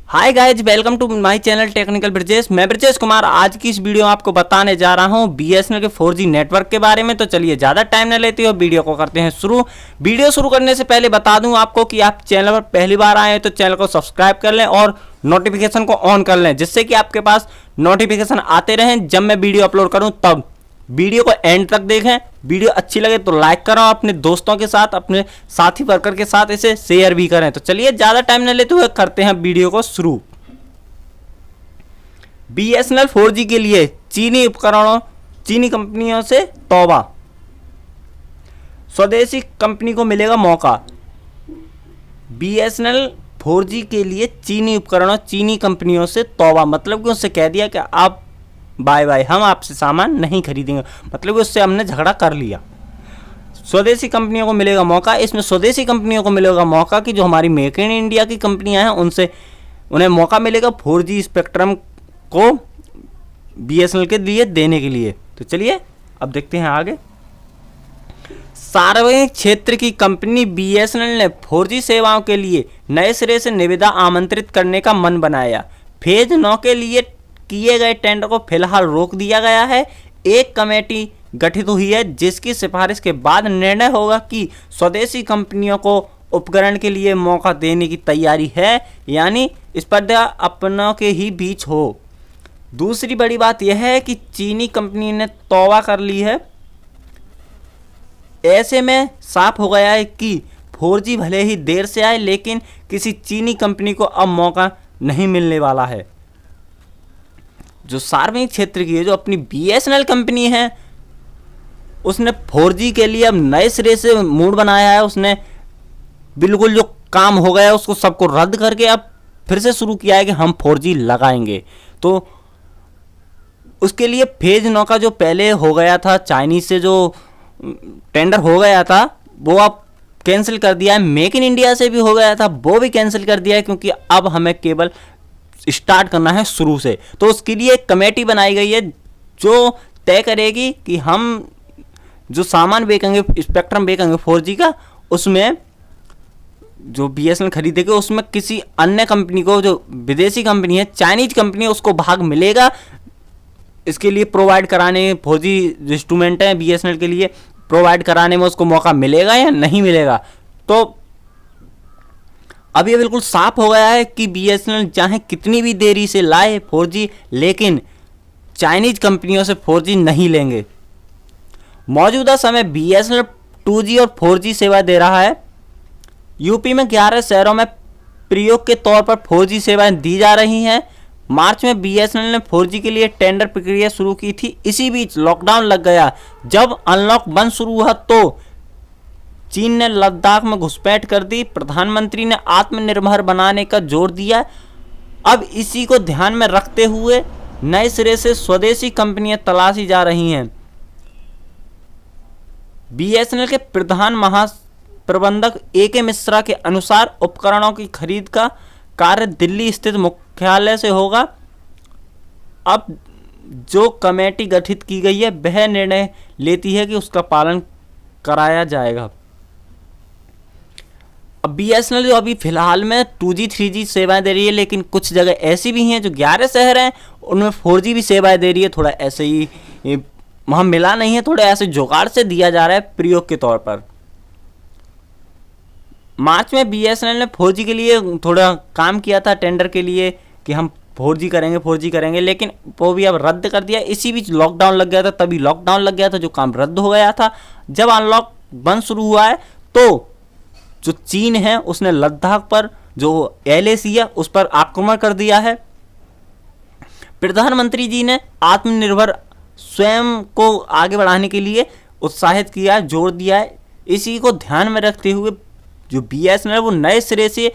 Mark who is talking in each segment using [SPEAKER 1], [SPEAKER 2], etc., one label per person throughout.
[SPEAKER 1] Hi guys, welcome to my channel technical Brijesh. मैं ब्रिजेश कुमार। आज की इस वीडियो में आपको बताने जा रहा हूं बीएसएनएल के 4G नेटवर्क के बारे में। तो चलिए ज़्यादा टाइम न लेते हुए वीडियो को करते हैं शुरू। वीडियो शुरू करने से पहले बता दूं आपको कि आप चैनल पर पहली बार आए हैं तो चैनल को सब्सक्राइब कर लें और नोटिफिकेशन को ऑन कर लें, जिससे कि आपके पास नोटिफिकेशन आते रहें जब मैं वीडियो अपलोड करूँ तब। वीडियो को एंड तक देखें। वीडियो अच्छी लगे तो लाइक करें, अपने दोस्तों के साथ, अपने साथी वर्कर के साथ इसे शेयर भी करें। तो चलिए ज़्यादा टाइम न लेते हुए करते हैं वीडियो को शुरू। बीएसएनएल 4G के लिए चीनी कंपनियों से तौबा, स्वदेशी कंपनी को मिलेगा मौका। बीएसएनएल 4G के लिए चीनी कंपनियों से तौबा, मतलब कि उससे कह दिया कि आप बाय बाय, हम आपसे सामान नहीं खरीदेंगे, मतलब कि उससे हमने झगड़ा कर लिया। स्वदेशी कंपनियों को मिलेगा मौका। इसमें स्वदेशी कंपनियों को मिलेगा मौका कि जो हमारी मेक इन इंडिया की कंपनियां हैं उनसे उन्हें मौका मिलेगा 4G स्पेक्ट्रम को बीएसएनएल के लिए देने के लिए। तो चलिए अब देखते हैं आगे। सार्वजनिक क्षेत्र की कंपनी बीएसएनएल ने 4G सेवाओं के लिए नए सिरे से निविदा आमंत्रित करने का मन बनाया। फेज 9 के लिए किए गए टेंडर को फिलहाल रोक दिया गया है। एक कमेटी गठित हुई है जिसकी सिफारिश के बाद निर्णय होगा कि स्वदेशी कंपनियों को उपकरण के लिए मौका देने की तैयारी है, यानी स्पर्धा अपनों के ही बीच हो। दूसरी बड़ी बात यह है कि चीनी कंपनी ने तौबा कर ली है। ऐसे में साफ हो गया है कि 4G भले ही देर से आए, लेकिन किसी चीनी कंपनी को अब मौका नहीं मिलने वाला है। जो सार्वजनिक क्षेत्र की है, जो अपनी बीएसएनएल कंपनी है, उसने 4G के लिए अब नए सिरे से मूड बनाया है। उसने बिल्कुल जो काम हो गया उसको सबको रद्द करके अब फिर से शुरू किया है कि हम 4G लगाएंगे। तो उसके लिए फेज 9 का जो पहले हो गया था, चाइनीज से जो टेंडर हो गया था, वो अब कैंसिल कर दिया है। मेक इन इंडिया से भी हो गया था, वो भी कैंसिल कर दिया है, क्योंकि अब हमें केवल स्टार्ट करना है शुरू से। तो उसके लिए एक कमेटी बनाई गई है जो तय करेगी कि हम जो सामान बेचेंगे, स्पेक्ट्रम बेचेंगे 4G का, उसमें जो बीएसएनएल खरीदेगा उसमें किसी अन्य कंपनी को, जो विदेशी कंपनी है, चाइनीज कंपनी है, उसको भाग मिलेगा। इसके लिए प्रोवाइड कराने 4G जो इंस्ट्रूमेंट है बीएसएनएल के लिए प्रोवाइड कराने में उसको मौका मिलेगा या नहीं मिलेगा। तो अब ये बिल्कुल साफ हो गया है कि बीएसएनएल चाहे कितनी भी देरी से लाए 4G, लेकिन चाइनीज कंपनियों से 4G नहीं लेंगे। मौजूदा समय बीएसएनएल 2G और 4G सेवा दे रहा है। यूपी में 11 शहरों में प्रयोग के तौर पर 4G सेवाएं दी जा रही हैं। मार्च में बीएसएनएल ने 4G के लिए टेंडर प्रक्रिया शुरू की थी। इसी बीच लॉकडाउन लग गया। जब अनलॉक बंद शुरू हुआ तो चीन ने लद्दाख में घुसपैठ कर दी। प्रधानमंत्री ने आत्मनिर्भर बनाने का जोर दिया। अब इसी को ध्यान में रखते हुए नए सिरे से स्वदेशी कंपनियां तलाशी जा रही हैं। बीएसएनएल के प्रधान महाप्रबंधक AK मिश्रा के अनुसार उपकरणों की खरीद का कार्य दिल्ली स्थित मुख्यालय से होगा। अब जो कमेटी गठित की गई है वह निर्णय लेती है कि उसका पालन कराया जाएगा। अब बीएसएनएल जो अभी फिलहाल में 2G 3G सेवाएं दे रही है, लेकिन कुछ जगह ऐसी भी हैं जो 11 शहर हैं उनमें 4G भी सेवाएं दे रही है। थोड़ा ऐसे ही वहाँ मिला नहीं है, थोड़े ऐसे जुगाड़ से दिया जा रहा है प्रयोग के तौर पर। मार्च में बीएसएनएल ने 4G के लिए थोड़ा काम किया था टेंडर के लिए कि हम 4G करेंगे, लेकिन वो भी अब रद्द कर दिया। इसी बीच लॉकडाउन लग गया था, तभी लॉकडाउन लग गया था, जो काम रद्द हो गया था। जब अनलॉक बंद शुरू हुआ है तो जो चीन है उसने लद्दाख पर जो LAC है उस पर आक्रमण कर दिया है। प्रधानमंत्री जी ने आत्मनिर्भर स्वयं को आगे बढ़ाने के लिए उत्साहित किया, जोर दिया है। इसी को ध्यान में रखते हुए जो बीएसएनएल वो नए सिरे से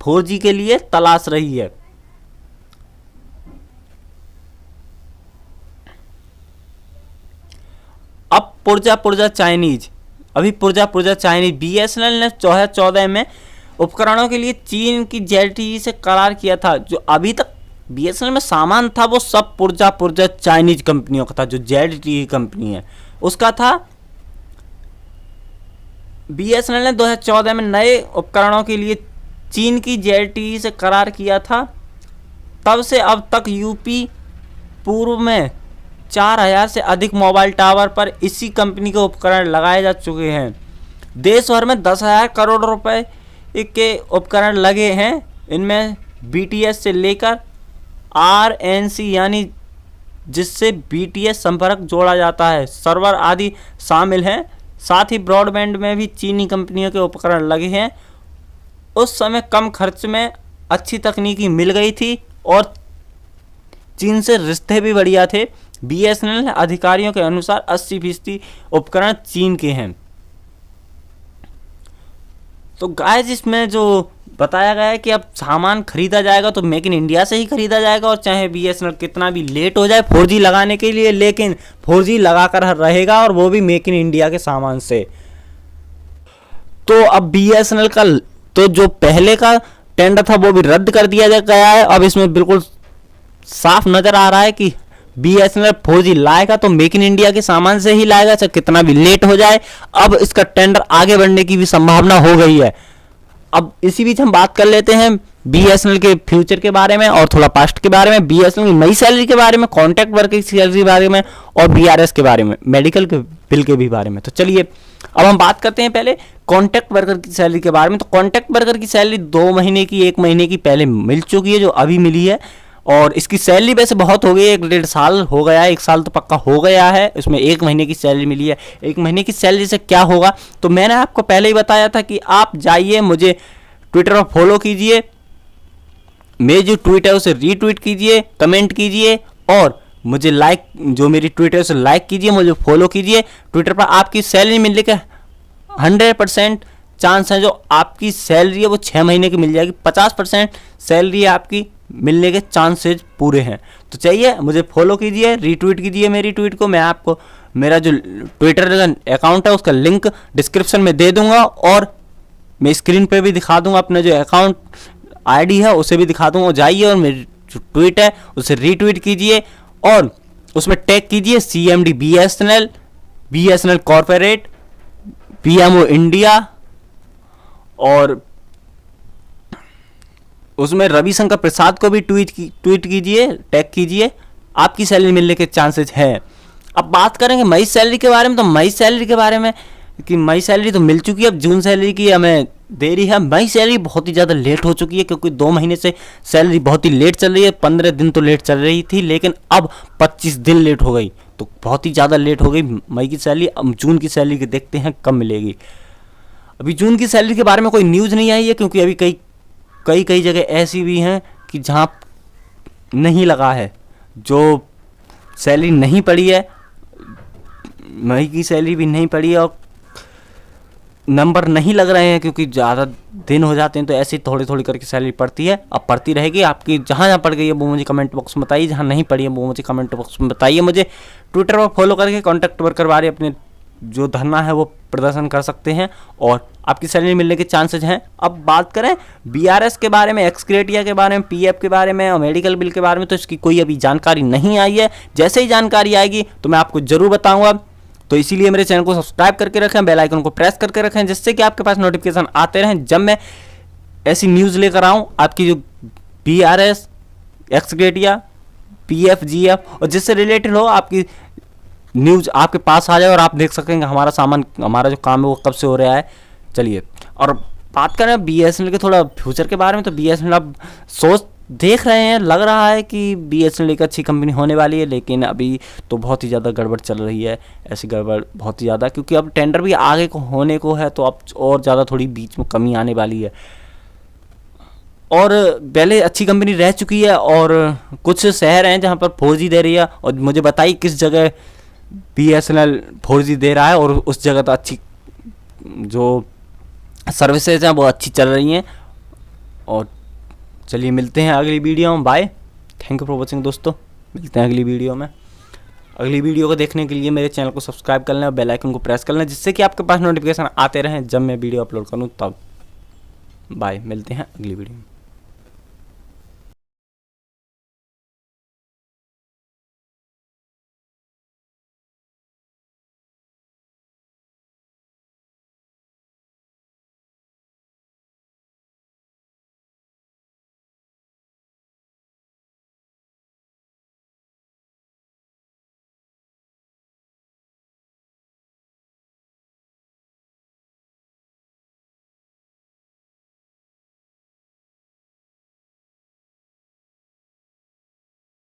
[SPEAKER 1] 4G के लिए तलाश रही है। अब पुर्जा चाइनीज, बीएसएनएल ने 2014 में उपकरणों के लिए चीन की ZTE से करार किया था। जो अभी तक बीएसएनएल में सामान था वो सब पुर्जा चाइनीज कंपनियों का था। जो ZTE कंपनी है उसका था। बीएसएनएल ने 2014 में नए उपकरणों के लिए चीन की ZTE से करार किया था, तब से अब तक यूपी पूर्व में 4000 से अधिक मोबाइल टावर पर इसी कंपनी के उपकरण लगाए जा चुके हैं। देश भर में 10,000 करोड़ रुपए के उपकरण लगे हैं। इनमें BTS से लेकर RNC यानी जिससे BTS संपर्क जोड़ा जाता है, सर्वर आदि शामिल हैं। साथ ही ब्रॉडबैंड में भी चीनी कंपनियों के उपकरण लगे हैं। उस समय कम खर्च में अच्छी तकनीकी मिल गई थी और चीन से रिश्ते भी बढ़िया थे। BSNL अधिकारियों के अनुसार 80% उपकरण चीन के हैं। तो गाइस, इसमें जो बताया गया है कि अब सामान खरीदा जाएगा तो मेक इन इंडिया से ही खरीदा जाएगा, और चाहे BSNL कितना भी लेट हो जाए 4G लगाने के लिए, लेकिन 4G लगाकर रहेगा, और वो भी मेक इन इंडिया के सामान से। तो अब BSNL का तो जो पहले का टेंडर था वो भी रद्द कर दिया गया है। अब इसमें बिल्कुल साफ नजर आ रहा है कि BSNL 4G लाएगा तो मेक इन इंडिया के सामान से ही लाएगा, चाहे कितना भी लेट हो जाए। अब इसका टेंडर आगे बढ़ने की भी संभावना हो गई है। अब इसी बीच हम बात कर लेते हैं BSNL के फ्यूचर के बारे में और थोड़ा पास्ट के बारे में, BSNL की नई सैलरी के बारे में, कॉन्ट्रैक्ट वर्कर की सैलरी के बारे में, और BRS के बारे में, मेडिकल के बिल के भी बारे में। तो चलिए अब हम बात करते हैं पहले कॉन्ट्रैक्ट वर्कर की सैलरी के बारे में। तो कॉन्ट्रैक्ट वर्कर की सैलरी 2 महीने की 1 महीने की पहले मिल चुकी है, जो अभी मिली है। और इसकी सैलरी वैसे बहुत हो गई है, 1.5 साल हो गया है, 1 साल तो पक्का हो गया है। इसमें 1 महीने की सैलरी मिली है। 1 महीने की सैलरी से क्या होगा, तो मैंने आपको पहले ही बताया था कि आप जाइए, मुझे ट्विटर पर फॉलो कीजिए, मेरी जो ट्वीट है उसे रीट्वीट कीजिए, कमेंट कीजिए, और मुझे लाइक, जो मेरी ट्वीट है उसे लाइक कीजिए, मुझे फॉलो कीजिए। ट्विटर पर आपकी सैलरी मिलने के 100% चांस है। जो आपकी सैलरी है वो 6 महीने की मिल जाएगी। 50% सैलरी आपकी मिलने के चांसेस पूरे हैं। तो चाहिए मुझे फॉलो कीजिए, रीट्वीट कीजिए मेरी ट्वीट को। मैं आपको मेरा जो ट्विटर अकाउंट है उसका लिंक डिस्क्रिप्शन में दे दूंगा, और मैं स्क्रीन पे भी दिखा दूंगा। अपना जो अकाउंट ID है उसे भी दिखा दूंगा। जाइए और मेरी जो ट्वीट है उसे रीट्वीट कीजिए और उसमें टैग कीजिए CMD BSNL, BSNL corporate, PMO India, और उसमें रविशंकर प्रसाद को भी ट्वीट कीजिए, टैग कीजिए। आपकी सैलरी मिलने के चांसेस हैं। अब बात करेंगे मई सैलरी के बारे में। तो मई सैलरी के बारे में कि मई सैलरी तो मिल चुकी है, अब जून सैलरी की हमें देरी है। मई सैलरी बहुत ही ज़्यादा लेट हो चुकी है, क्योंकि 2 महीने से सैलरी बहुत ही लेट चल रही है। 15 दिन तो लेट चल रही थी, लेकिन अब 25 दिन लेट हो गई, तो बहुत ही ज़्यादा लेट हो गई मई की सैलरी। अब जून की सैलरी के देखते हैं कब मिलेगी। अभी जून की सैलरी के बारे में कोई न्यूज़ नहीं आई है, क्योंकि अभी कई जगह ऐसी भी हैं कि जहाँ नहीं लगा है, जो सैलरी नहीं पड़ी है, मई की सैलरी भी नहीं पड़ी है, और नंबर नहीं लग रहे हैं, क्योंकि ज़्यादा दिन हो जाते हैं। तो ऐसे थोड़ी थोड़ी करके सैलरी पड़ती है, अब पड़ती रहेगी। आपकी जहाँ जहाँ पड़ गई है वो मुझे कमेंट बॉक्स में बताइए, जहाँ नहीं पड़ी है वो मुझे कमेंट बॉक्स में बताइए। मुझे ट्विटर पर फॉलो करके कॉन्ट्रैक्ट वर्कर वाले अपने जो धरना है वो प्रदर्शन कर सकते हैं, और आपकी सैलरी मिलने के चांसेस हैं। अब बात करें BRS के बारे में, एक्सग्रेटिया के बारे में, PF के बारे में और मेडिकल बिल के बारे में, तो इसकी कोई अभी जानकारी नहीं आई है। जैसे ही जानकारी आएगी तो मैं आपको ज़रूर बताऊँगा। तो इसीलिए मेरे चैनल को सब्सक्राइब करके रखें, बेल आइकन को प्रेस करके रखें, जिससे कि आपके पास नोटिफिकेशन आते रहें जब मैं ऐसी न्यूज़ लेकर आऊँ। आपकी जो BRS, एक्सग्रेटिया, PF, GF और जिससे रिलेटेड हो, आपकी न्यूज़ आपके पास आ जाए और आप देख सकेंगे हमारा सामान, हमारा जो काम है वो कब से हो रहा है। चलिए, और बात करें BSNL के थोड़ा फ्यूचर के बारे में। तो BSNL अब देख रहे हैं, लग रहा है कि BSNL एक अच्छी कंपनी होने वाली है, लेकिन अभी तो बहुत ही ज़्यादा गड़बड़ चल रही है। ऐसी गड़बड़ बहुत ही ज़्यादा, क्योंकि अब टेंडर भी आगे को होने को है, तो अब और ज़्यादा थोड़ी बीच में कमी आने वाली है। और पहले अच्छी कंपनी रह चुकी है, और कुछ शहर हैं जहाँ पर 4G दे रही है, और मुझे बताइए किस जगह BSNL 4G दे रहा है, और उस जगह तो अच्छी जो सर्विसेज हैं वो अच्छी चल रही हैं। और चलिए मिलते हैं अगली वीडियो में। Bye, thank you for watching दोस्तों, मिलते हैं अगली वीडियो में। अगली वीडियो को देखने के लिए मेरे चैनल को सब्सक्राइब कर लें और बेल आइकन को प्रेस कर लें, जिससे कि आपके पास नोटिफिकेशन आते रहें जब मैं वीडियो अपलोड करूं तब। बाय, मिलते हैं अगली वीडियो में।